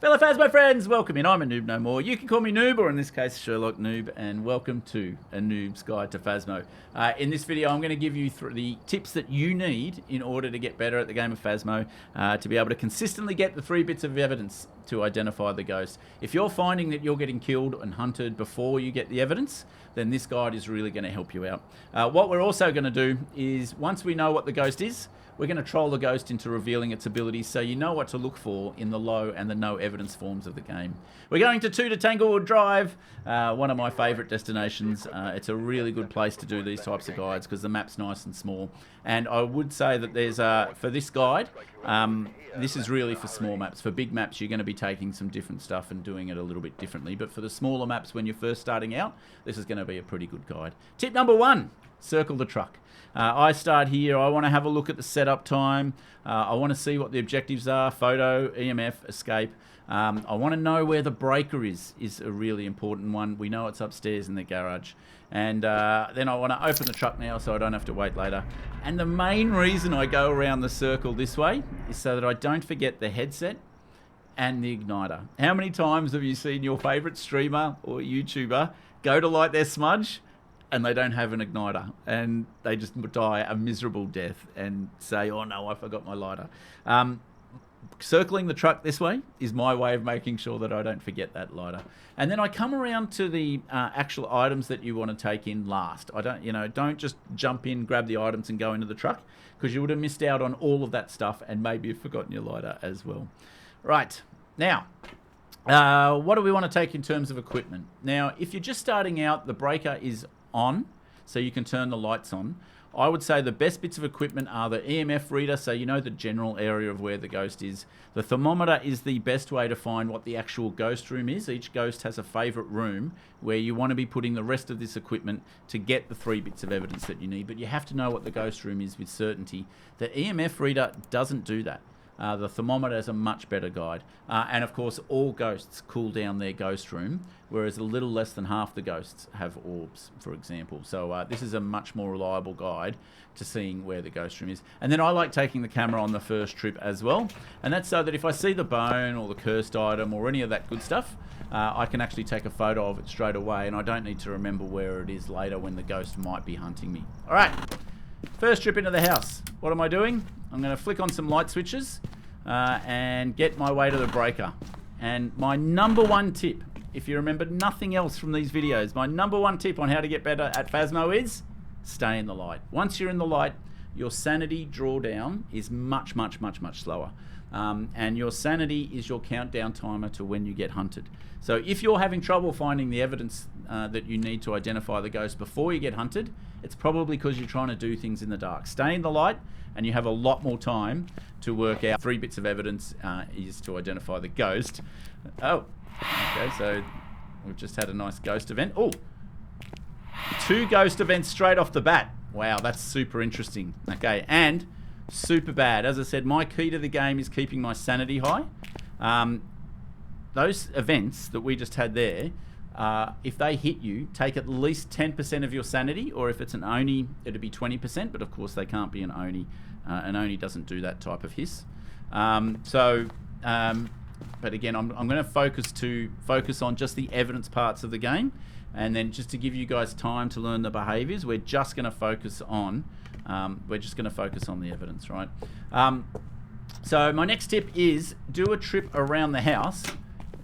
Fellow Phasmo friends, welcome in. I'm a noob no more. You can call me Noob, or in this case, Sherlock Noob, and welcome to A Noob's Guide to Phasmo. In this video, I'm going to give you the tips that you need in order to get better at the game of Phasmo, to be able to consistently get the 3 bits of evidence to identify the ghost. If you're finding that you're getting killed and hunted before you get the evidence, then this guide is really going to help you out. What we're also going to do is, once we know what the ghost is, we're going to troll the ghost into revealing its abilities so you know what to look for in the low and the no evidence forms of the game. We're going to Tanglewood Drive, one of my favourite destinations. It's a really good place to do these types of guides because the map's nice and small. And I would say that there's, for this guide, this is really for small maps. For big maps, you're going to be taking some different stuff and doing it a little bit differently. But for the smaller maps, when you're first starting out, this is going to be a pretty good guide. Tip number 1, circle the truck. I start here. I want to have a look at the setup time. I want to see what the objectives are. Photo, EMF, escape. I want to know where the breaker is a really important one. We know it's upstairs in the garage. And then I want to open the truck now so I don't have to wait later. And the main reason I go around the circle this way is so that I don't forget the headset and the igniter. How many times have you seen your favourite streamer or YouTuber go to light their smudge and they don't have an igniter, and they just die a miserable death and say, oh no, I forgot my lighter. Circling the truck this way is my way of making sure that I don't forget that lighter. And then I come around to the actual items that you want to take in last. Don't just jump in, grab the items and go into the truck, because you would have missed out on all of that stuff and maybe you've forgotten your lighter as well. Right, now, what do we want to take in terms of equipment? Now, if you're just starting out, the breaker is on, so you can turn the lights on. I would say the best bits of equipment are the EMF reader, so you know the general area of where the ghost is. The thermometer is the best way to find what the actual ghost room is. Each ghost has a favourite room where you want to be putting the rest of this equipment to get the 3 bits of evidence that you need, but you have to know what the ghost room is with certainty. The EMF reader doesn't do that. The thermometer is a much better guide. And of course, all ghosts cool down their ghost room, whereas a little less than half the ghosts have orbs, for example. So this is a much more reliable guide to seeing where the ghost room is. And then I like taking the camera on the first trip as well. And that's so that if I see the bone or the cursed item or any of that good stuff, I can actually take a photo of it straight away, and I don't need to remember where it is later when the ghost might be hunting me. All right, first trip into the house. What am I doing? I'm going to flick on some light switches and get my way to the breaker. And my number 1 tip, if you remember nothing else from these videos, my number 1 tip on how to get better at Phasmo is stay in the light. Once you're in the light, your sanity drawdown is much, much, much, much slower. And your sanity is your countdown timer to when you get hunted. So if you're having trouble finding the evidence that you need to identify the ghost before you get hunted, it's probably because you're trying to do things in the dark. Stay in the light and you have a lot more time to work out 3 bits of evidence is to identify the ghost. Oh, okay, so we've just had a nice ghost event. Oh, 2 ghost events straight off the bat. Wow, that's super interesting. Okay, and super bad. As I said, my key to the game is keeping my sanity high. Those events that we just had there, if they hit you, take at least 10% of your sanity, or if it's an Oni, it'd be 20%, but of course they can't be an Oni. An Oni doesn't do that type of hiss. But again, I'm going to focus on just the evidence parts of the game, and then just to give you guys time to learn the behaviors, we're just going to focus on the evidence, right? So my next tip is do a trip around the house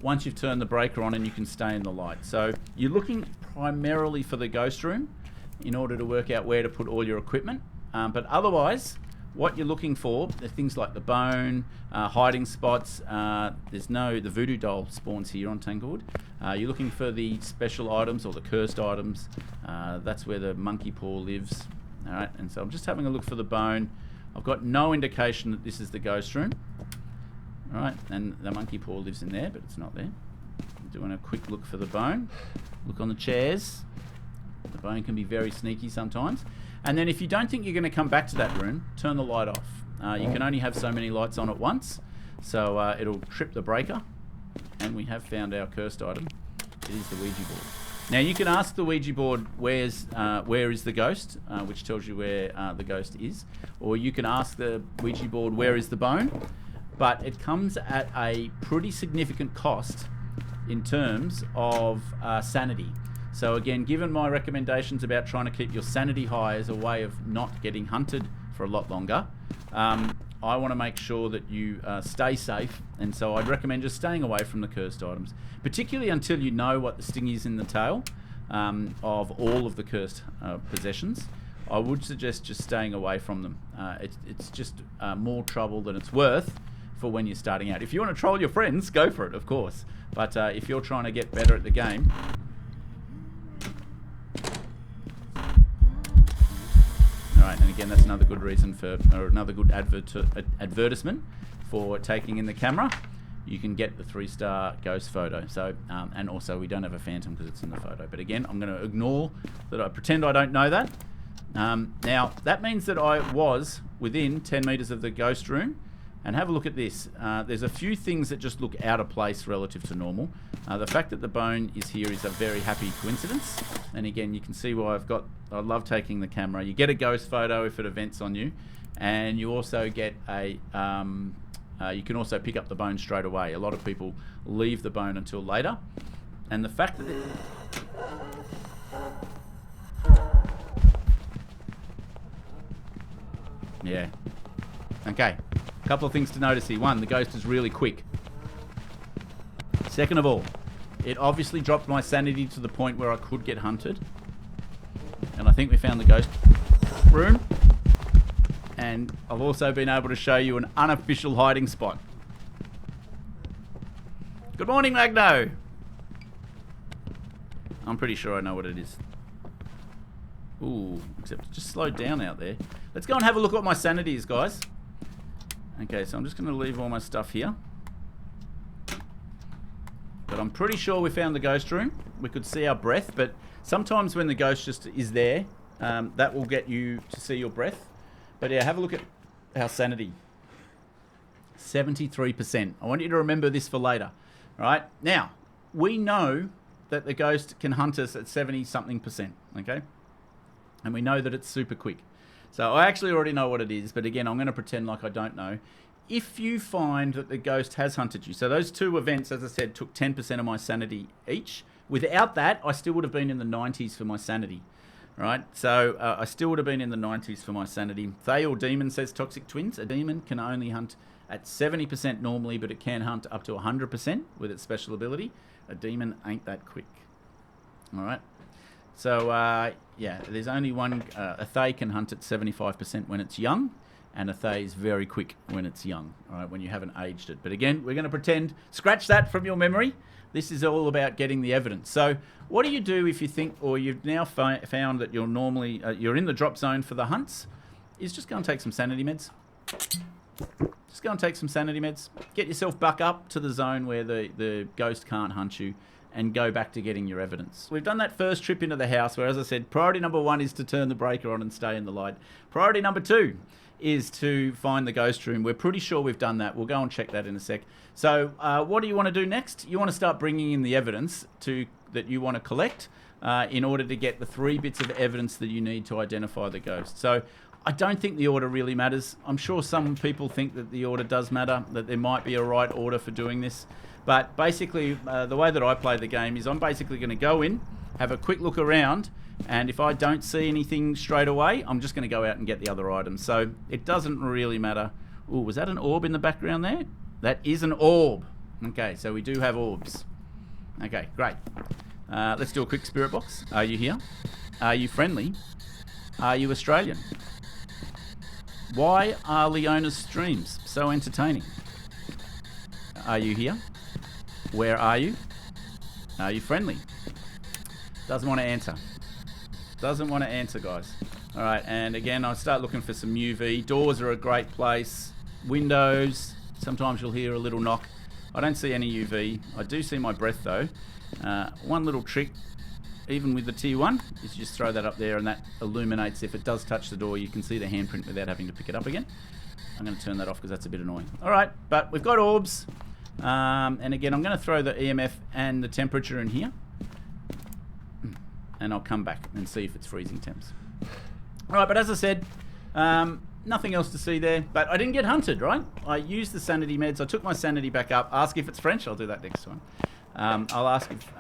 once you've turned the breaker on and you can stay in the light. So you're looking primarily for the ghost room in order to work out where to put all your equipment. But otherwise, what you're looking for are things like the bone, hiding spots. The voodoo doll spawns here on Tanglewood. You're looking for the special items or the cursed items. That's where the monkey paw lives. All right, and so I'm just having a look for the bone. I've got no indication that this is the ghost room. All right, and the monkey paw lives in there, but it's not there. I'm doing a quick look for the bone. Look on the chairs. The bone can be very sneaky sometimes. And then if you don't think you're going to come back to that room, turn the light off. You can only have so many lights on at once, so it'll trip the breaker. And we have found our cursed item. It is the Ouija board. Now you can ask the Ouija board where is the ghost, which tells you where the ghost is, or you can ask the Ouija board where is the bone, but it comes at a pretty significant cost in terms of sanity. So again, given my recommendations about trying to keep your sanity high as a way of not getting hunted for a lot longer, I want to make sure that you stay safe, and so I'd recommend just staying away from the cursed items, particularly until you know what the sting is in the tail of all of the cursed possessions. I would suggest just staying away from them. It's just more trouble than it's worth for when you're starting out. If you want to troll your friends, go for it, of course. But if you're trying to get better at the game... Alright, and again, that's another good reason for, or another good advertisement for taking in the camera. You can get the 3-star ghost photo. So, and also we don't have a phantom because it's in the photo. But again, I'm going to ignore that. I pretend I don't know that. Now, that means that I was within 10 meters of the ghost room. And have a look at this. There's a few things that just look out of place relative to normal. The fact that the bone is here is a very happy coincidence. And again, you can see why I love taking the camera. You get a ghost photo if it events on you. And you also get a, you can also pick up the bone straight away. A lot of people leave the bone until later. And the fact that yeah. Okay. Couple of things to notice here. One, the ghost is really quick. Second of all, it obviously dropped my sanity to the point where I could get hunted. And I think we found the ghost room. And I've also been able to show you an unofficial hiding spot. Good morning, Magno. I'm pretty sure I know what it is. Ooh, except it just slowed down out there. Let's go and have a look at what my sanity is, guys. Okay, so I'm just going to leave all my stuff here. But I'm pretty sure we found the ghost room. We could see our breath, but sometimes when the ghost just is there, that will get you to see your breath. But yeah, have a look at our sanity. 73%. I want you to remember this for later. All right? Now, we know that the ghost can hunt us at 70-something%, okay? And we know that it's super quick. So I actually already know what it is, but again, I'm going to pretend like I don't know. If you find that the ghost has hunted you, so those two events, as I said, took 10% of my sanity each. Without that, I still would have been in the 90s for my sanity. Right? So I still would have been in the 90s for my sanity. Thaye or Demon says Toxic Twins. A demon can only hunt at 70% normally, but it can hunt up to 100% with its special ability. A demon ain't that quick. All right? So, yeah, there's only one. A Thaye can hunt at 75% when it's young, and a Thaye is very quick when it's young, all right, when you haven't aged it. But again, we're going to pretend, scratch that from your memory. This is all about getting the evidence. So what do you do if you think, or you've now found that you're normally, you're in the drop zone for the hunts, is just go and take some sanity meds. Just go and take some sanity meds. Get yourself back up to the zone where the ghost can't hunt you, and go back to getting your evidence. We've done that first trip into the house where, as I said, priority number 1 is to turn the breaker on and stay in the light. Priority number 2 is to find the ghost room. We're pretty sure we've done that. We'll go and check that in a sec. So what do you want to do next? You want to start bringing in the evidence that you want to collect in order to get the 3 bits of evidence that you need to identify the ghost. So I don't think the order really matters. I'm sure some people think that the order does matter, that there might be a right order for doing this. But basically, the way that I play the game is I'm basically going to go in, have a quick look around, and if I don't see anything straight away, I'm just going to go out and get the other items. So it doesn't really matter. Ooh, was that an orb in the background there? That is an orb. Okay, so we do have orbs. Okay, great. Let's do a quick spirit box. Are you here? Are you friendly? Are you Australian? Why are Leona's streams so entertaining? Are you here? Where are you? Are you friendly? Doesn't want to answer. Doesn't want to answer, guys. All right, and again, I'll start looking for some UV. Doors are a great place. Windows. Sometimes you'll hear a little knock. I don't see any UV. I do see my breath, though. One little trick, even with the T1, is you just throw that up there, and that illuminates. If it does touch the door, you can see the handprint without having to pick it up again. I'm going to turn that off because that's a bit annoying. All right, but we've got orbs. And again, I'm going to throw the EMF and the temperature in here. And I'll come back and see if it's freezing temps. All right, but as I said, nothing else to see there, but I didn't get hunted, right? I used the sanity meds. I took my sanity back up. Ask if it's French. I'll do that next time. I'll ask if...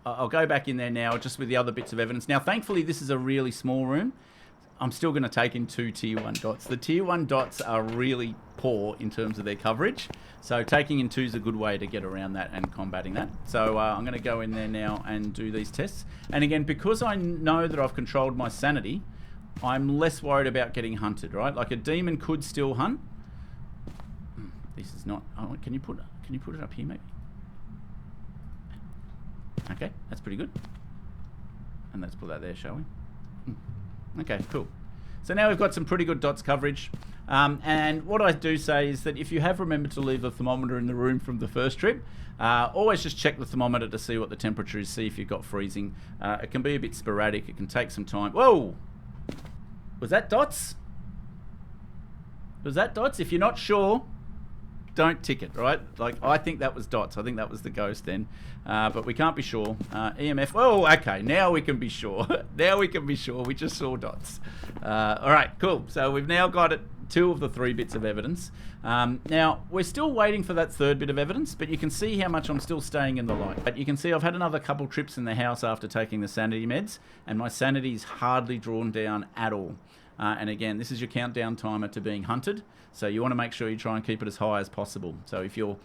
I'll go back in there now just with the other bits of evidence. Now, thankfully, this is a really small room. I'm still going to take in 2 tier 1 dots. The tier 1 dots are really poor in terms of their coverage. So taking in 2 is a good way to get around that and combating that. So I'm going to go in there now and do these tests. And again, because I know that I've controlled my sanity, I'm less worried about getting hunted, right? Like a demon could still hunt. This is not... Oh, can you put it up here, maybe? Okay, that's pretty good. And let's put that there, shall we? Okay, cool. So now we've got some pretty good dots coverage. And what I do say is that if you have remembered to leave the thermometer in the room from the first trip, always just check the thermometer to see what the temperature is, see if you've got freezing. It can be a bit sporadic. It can take some time. Whoa! Was that dots? Was that dots? If you're not sure, don't tick it, right? Like, I think that was dots. I think that was the ghost then. But we can't be sure. EMF. Oh, okay. Now we can be sure. Now we can be sure. We just saw dots. All right, cool. So we've now got 2 of the 3 bits of evidence. Now, we're still waiting for that 3rd bit of evidence, but you can see how much I'm still staying in the light. But you can see I've had another couple trips in the house after taking the sanity meds, and my sanity is hardly drawn down at all. And again, this is your countdown timer to being hunted. So you want to make sure you try and keep it as high as possible. So if you're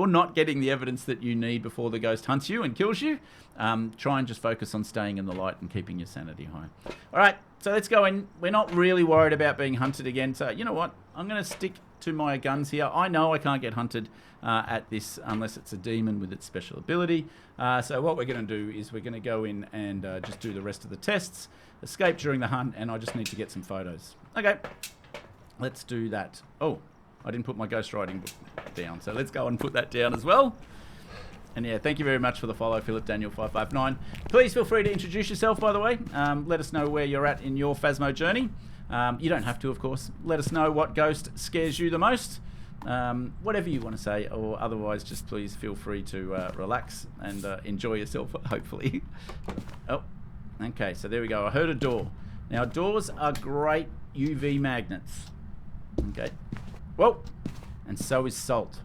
not getting the evidence that you need before the ghost hunts you and kills you, try and just focus on staying in the light and keeping your sanity high. All right, so let's go in. We're not really worried about being hunted again. So you know what? I'm going to stick to my guns here. I know I can't get hunted at this unless it's a demon with its special ability. So what we're going to do is we're going to go in and just do the rest of the tests, escape during the hunt, and I just need to get some photos. Okay, let's do that. Oh, I didn't put my ghost writing book down, so let's go and put that down as well. And yeah, thank you very much for the follow, Philip Daniel 559. Please feel free to introduce yourself, by the way. Let us know where you're at in your Phasmo journey. You don't have to, of course. Let us know what ghost scares you the most. Whatever you want to say, or otherwise just please feel free to relax and enjoy yourself, hopefully. Oh, okay, so there we go. I heard a door. Now, doors are great UV magnets. Okay. Whoa. And so is salt.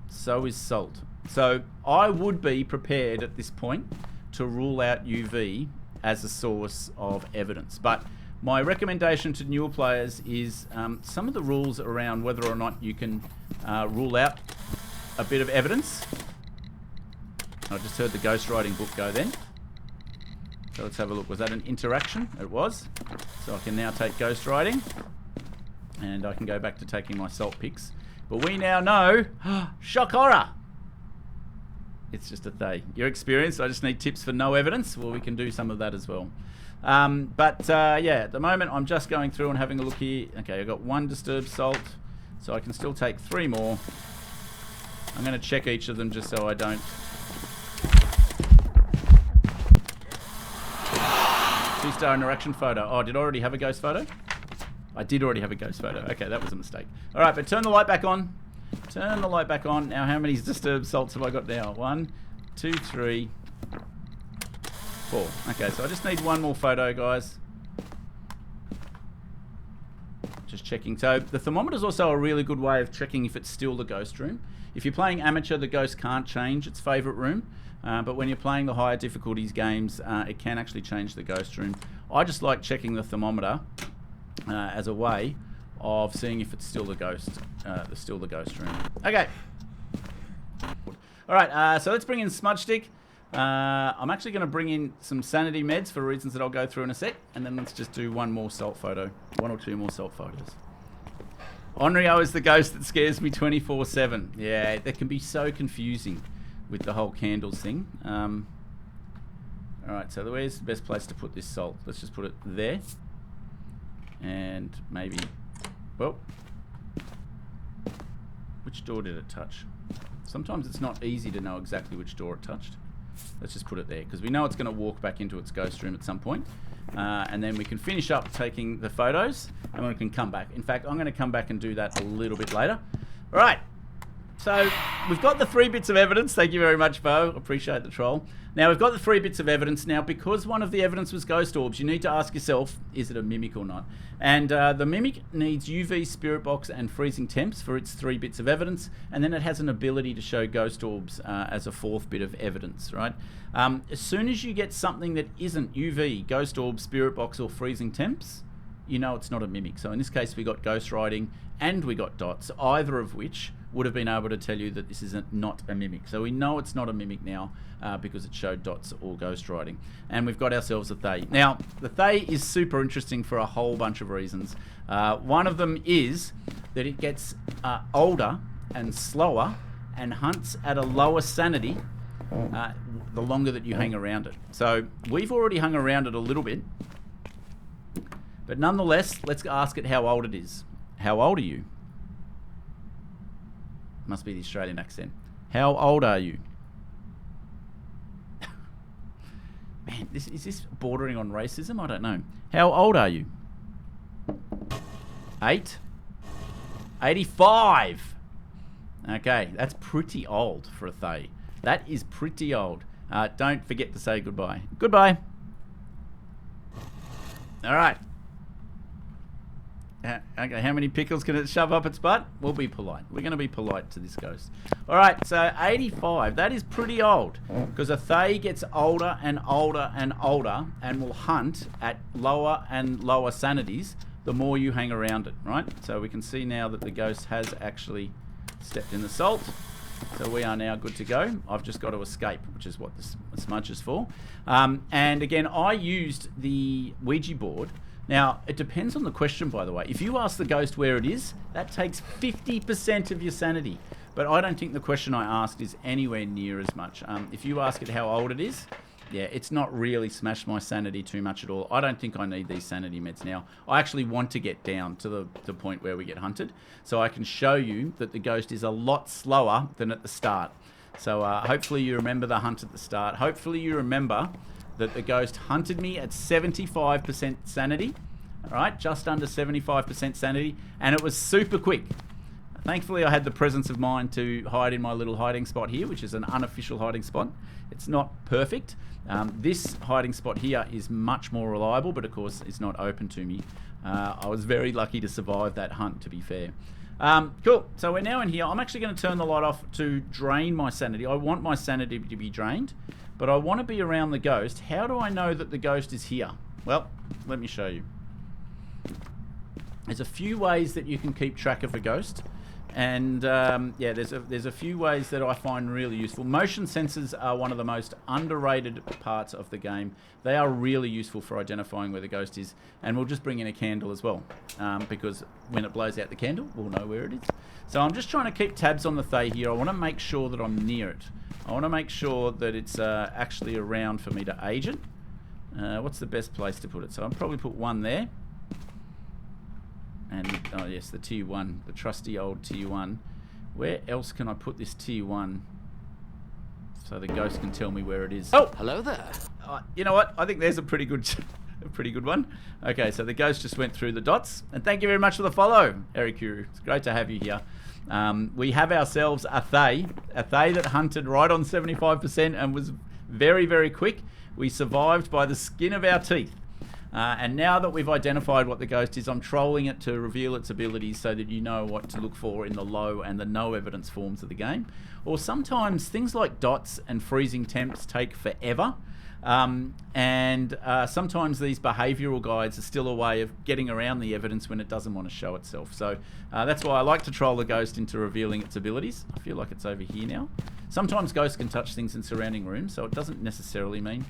So is salt. So I would be prepared at this point to rule out UV as a source of evidence. But my recommendation to newer players is some of the rules around whether or not you can rule out a bit of evidence. I just heard the ghostwriting book go then. So let's have a look. Was that an interaction? It was. So I can now take ghostwriting. And I can go back to taking my salt picks. But we now know, shock horror. It's just a Thaye. You're experienced. I just need tips for no evidence. Well, we can do some of that as well. Yeah, at the moment I'm just going through and having a look here. Okay, I've got 1 disturbed salt, so I can still take 3 more. I'm going to check each of them just so I don't. 2-star interaction photo. Oh, did I already have a ghost photo? I did already have a ghost photo. Okay, that was a mistake. All right, but turn the light back on. Turn the light back on. Now, how many disturbed salts have I got now? 1, 2, 3, 4. Okay, so I just need 1 more photo, guys. Just checking. So the thermometer is also a really good way of checking if it's still the ghost room. If you're playing amateur, the ghost can't change its favourite room. But when you're playing the higher difficulties games, it can actually change the ghost room. I just like checking the thermometer as a way of seeing if it's still the ghost room. Okay. All right. So let's bring in Smudge Stick. I'm actually going to bring in some sanity meds for reasons that I'll go through in a sec, and then let's just do 1 more salt photo, 1 or 2 more salt photos. Onryo is the ghost that scares me 24/7. Yeah, that can be so confusing with the whole candles thing. All right, so where's the best place to put this salt? Let's just put it there, and maybe, well, which door did it touch? Sometimes it's not easy to know exactly which door it touched. Let's just put it there, because we know it's going to walk back into its ghost room at some point. And then we can finish up taking the photos, and we can come back. In fact, I'm going to come back and do that a little bit later. All right. So we've got the 3 bits of evidence. Thank you very much, Bo. Appreciate the troll. Now we've got the 3 bits of evidence. Now, because one of the evidence was ghost orbs, you need to ask yourself, is it a mimic or not? And the mimic needs UV, spirit box, and freezing temps for its 3 bits of evidence. And then it has an ability to show ghost orbs as a 4th bit of evidence, right? As soon as you get something that isn't UV, ghost orb, spirit box, or freezing temps, you know it's not a mimic. So in this case, we got ghost writing and we got dots, either of which would have been able to tell you that this is not a mimic. So we know it's not a mimic now because it showed dots or ghost writing. And we've got ourselves a Thaye. Now, the Thaye is super interesting for a whole bunch of reasons. One of them is that it gets older and slower and hunts at a lower sanity the longer that you hang around it. So we've already hung around it a little bit. But nonetheless, let's ask it how old it is. How old are you? Must be the Australian accent. How old are you? Man, is this bordering on racism? I don't know. How old are you? 8? 85. Okay, that's pretty old for a Thaye. That is pretty old. Don't forget to say goodbye. Goodbye. All right. Okay, how many pickles can it shove up its butt? We'll be polite. We're going to be polite to this ghost. All right, so 85. That is pretty old because a Thaye gets older and older and older and will hunt at lower and lower sanities the more you hang around it, right? So we can see now that the ghost has actually stepped in the salt. So we are now good to go. I've just got to escape, which is what this smudge is for. And again, I used the Ouija board. Now, it depends on the question, by the way. If you ask the ghost where it is, that takes 50% of your sanity. But I don't think the question I asked is anywhere near as much. If you ask it how old it is, yeah, it's not really smashed my sanity too much at all. I don't think I need these sanity meds now. I actually want to get down to the point where we get hunted, so I can show you that the ghost is a lot slower than at the start. So hopefully you remember the hunt at the start. Hopefully you remember that the ghost hunted me at 75% sanity, all right, just under 75% sanity, and it was super quick. Thankfully, I had the presence of mind to hide in my little hiding spot here, which is an unofficial hiding spot. It's not perfect. This hiding spot here is much more reliable, but of course, it's not open to me. I was very lucky to survive that hunt, to be fair. Cool. So we're now in here. I'm actually going to turn the light off to drain my sanity. I want my sanity to be drained, but I want to be around the ghost. How do I know that the ghost is here? Well, let me show you. There's a few ways that you can keep track of a ghost. And yeah, there's a few ways that I find really useful. Motion sensors are one of the most underrated parts of the game. They are really useful for identifying where the ghost is. And we'll just bring in a candle as well, because when it blows out the candle, we'll know where it is. So I'm just trying to keep tabs on the Thaye here. I want to make sure that I'm near it. I want to make sure that it's actually around for me to age it. What's the best place to put it? So I'll probably put one there. And, oh yes, the tier 1, the trusty old tier 1. Where else can I put this tier 1 so the ghost can tell me where it is? Oh, hello there. You know what? I think there's a pretty good one. Okay, so the ghost just went through the dots. And thank you very much for the follow, Eric Kuru. It's great to have you here. We have ourselves a Thaye that hunted right on 75% and was very, very quick. We survived by the skin of our teeth. And now that we've identified what the ghost is, I'm trolling it to reveal its abilities so that you know what to look for in the low and the no evidence forms of the game. Or sometimes things like dots and freezing temps take forever. And sometimes these behavioural guides are still a way of getting around the evidence when it doesn't want to show itself. So that's why I like to troll the ghost into revealing its abilities. I feel like it's over here now. Sometimes ghosts can touch things in surrounding rooms, so it doesn't necessarily mean...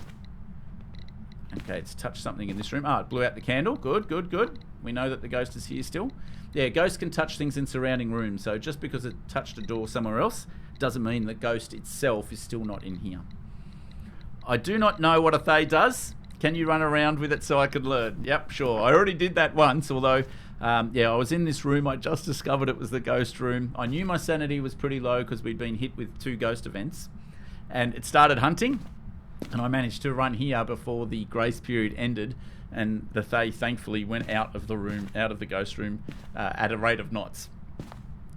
Okay, it's touched something in this room. Ah, it blew out the candle. Good, good, good. We know that the ghost is here still. Yeah, ghosts can touch things in surrounding rooms. So just because it touched a door somewhere else doesn't mean the ghost itself is still not in here. I do not know what a Thaye does. Can you run around with it so I could learn? Yep, sure. I already did that once, although, yeah, I was in this room. I just discovered it was the ghost room. I knew my sanity was pretty low because we'd been hit with 2 ghost events. And it started hunting. And I managed to run here before the grace period ended, and the Thaye thankfully went out of the room, out of the ghost room, at a rate of knots.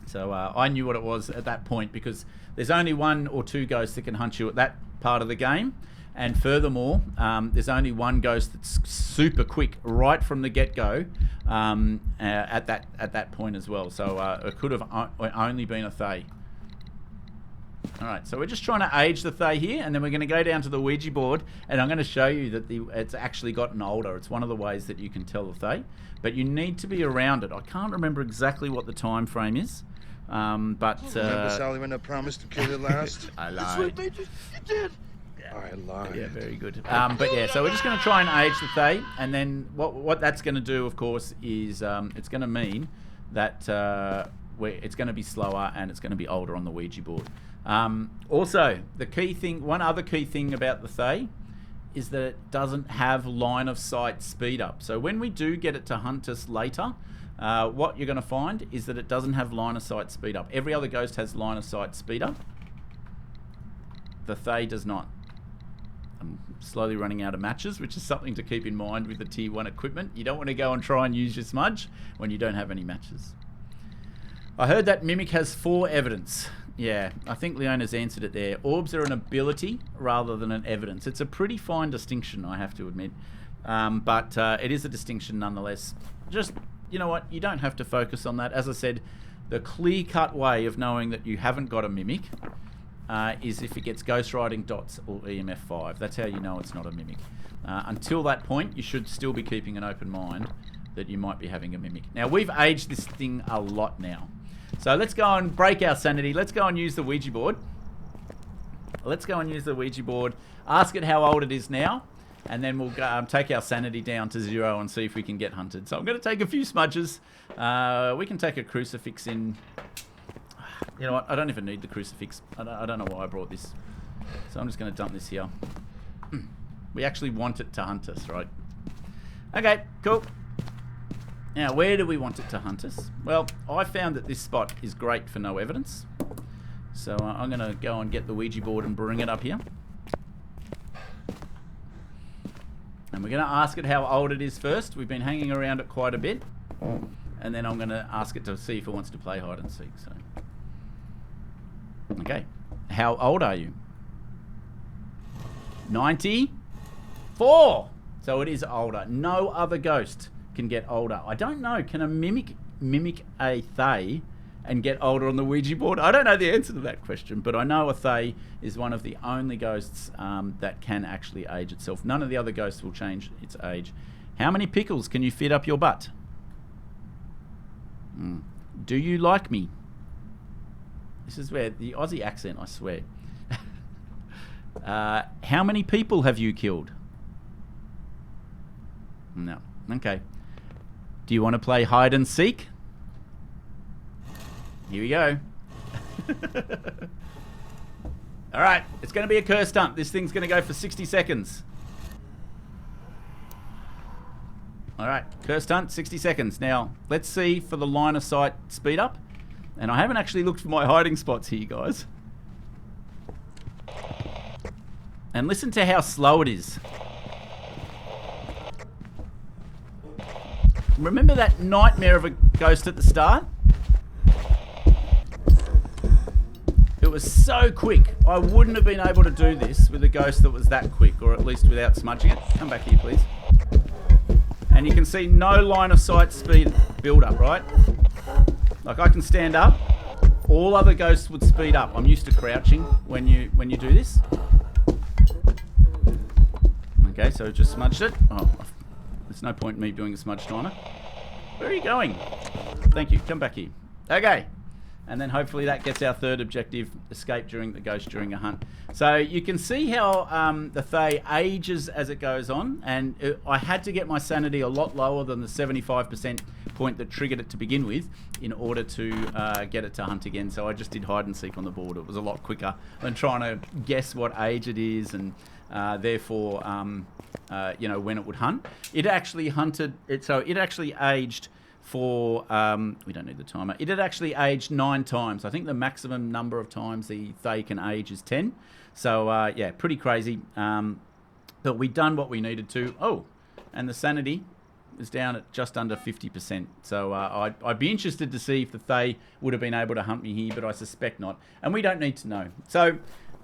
So I knew what it was at that point because there's only 1 or 2 ghosts that can hunt you at that part of the game. And furthermore, there's only 1 ghost that's super quick right from the get-go at that point as well. So it could have only been a Thaye. All right, so we're just trying to age the Thaye here, and then we're going to go down to the Ouija board, and I'm going to show you that it's actually gotten older. It's one of the ways that you can tell the Thaye, but you need to be around it. I can't remember exactly what the time frame is, but... remember, Sally, when I promised to kill you last? I lied. You did. I lied. Yeah, very good. But yeah, so we're just going to try and age the Thaye, and then what that's going to do, of course, is it's going to mean that it's going to be slower and it's going to be older on the Ouija board. Also, the key thing, one other key thing about the Thaye is that it doesn't have line of sight speed up. So when we do get it to hunt us later, what you're going to find is that it doesn't have line of sight speed up. Every other ghost has line of sight speed up. The Thaye does not. I'm slowly running out of matches, which is something to keep in mind with the tier 1 equipment. You don't want to go and try and use your smudge when you don't have any matches. I heard that Mimic has 4 evidence. Yeah, I think Leona's answered it there. Orbs are an ability rather than an evidence. It's a pretty fine distinction, I have to admit. But it is a distinction nonetheless. Just, you know what, you don't have to focus on that. As I said, the clear-cut way of knowing that you haven't got a Mimic is if it gets ghost riding dots or EMF 5. That's how you know it's not a Mimic. Until that point, you should still be keeping an open mind that you might be having a Mimic. Now, we've aged this thing a lot now. So let's go and break our sanity. Let's go and use the Ouija board. Let's go and use the Ouija board. Ask it how old it is now. And then we'll go, take our sanity down to 0 and see if we can get hunted. So I'm going to take a few smudges. We can take a crucifix in. You know what? I don't even need the crucifix. I don't know why I brought this. So I'm just going to dump this here. We actually want it to hunt us, right? Okay, cool. Now, where do we want it to hunt us? Well, I found that this spot is great for no evidence. So I'm going to go and get the Ouija board and bring it up here. And we're going to ask it how old it is first. We've been hanging around it quite a bit. And then I'm going to ask it to see if it wants to play hide and seek. So, okay. How old are you? 94. So it is older. No other ghost can get older. I don't know. Can a mimic a Thaye and get older on the Ouija board? I don't know the answer to that question, but I know a Thaye is one of the only ghosts that can actually age itself. None of the other ghosts will change its age. How many pickles can you fit up your butt? Do you like me? This is where the Aussie accent, I swear. How many people have you killed? No. Okay. Do you want to play hide and seek? Here we go. All right, it's going to be a cursed hunt. This thing's going to go for 60 seconds. All right, cursed hunt, 60 seconds. Now, let's see for the line of sight speed up. And I haven't actually looked for my hiding spots here, guys. And listen to how slow it is. Remember that nightmare of a ghost at the start? It was so quick. I wouldn't have been able to do this with a ghost that was that quick, or at least without smudging it. Come back here, please. And you can see no line of sight speed build up, right? Like I can stand up. All other ghosts would speed up. I'm used to crouching when you do this. Okay, so just smudged it. Oh, there's no point in me doing a smudge timer. Where are you going? Thank you. Come back here. Okay. And then hopefully that gets our third objective, escape during the ghost during a hunt. So you can see how the Thaye ages as it goes on. And I had to get my sanity a lot lower than the 75% point that triggered it to begin with in order to get it to hunt again. So I just did hide and seek on the board. It was a lot quicker than trying to guess what age it is and therefore, you know, when it would hunt. It actually hunted, so it actually aged for, we don't need the timer, it had actually aged 9 times. I think the maximum number of times the Thaye can age is 10. So, yeah, pretty crazy. But we done what we needed to. Oh, and the sanity is down at just under 50%. So I'd be interested to see if the Thaye would have been able to hunt me here, but I suspect not. And we don't need to know. So,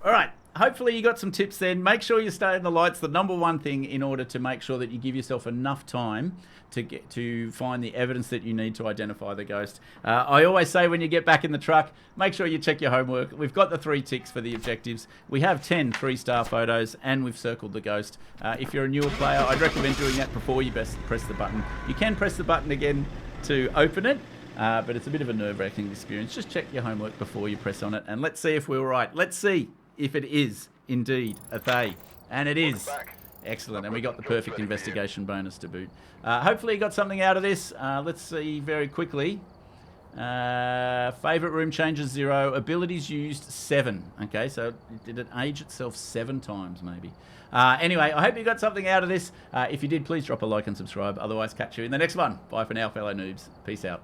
all right. Hopefully you got some tips then. Make sure you stay in the lights. The number one thing in order to make sure that you give yourself enough time to find the evidence that you need to identify the ghost. I always say when you get back in the truck, make sure you check your homework. We've got the 3 ticks for the objectives. We have 10 3-star photos, and we've circled the ghost. If you're a newer player, I'd recommend doing that before you press the button. You can press the button again to open it, but it's a bit of a nerve-wracking experience. Just check your homework before you press on it, and let's see if we were right. Let's see if it is indeed a Thaye. And it is. Excellent. And we got the perfect investigation bonus to boot. Hopefully you got something out of this. Let's see very quickly. Favourite room changes 0. Abilities used 7. Okay, so did it age itself 7 times maybe? Anyway, I hope you got something out of this. If you did, please drop a like and subscribe. Otherwise, catch you in the next one. Bye for now, fellow noobs. Peace out.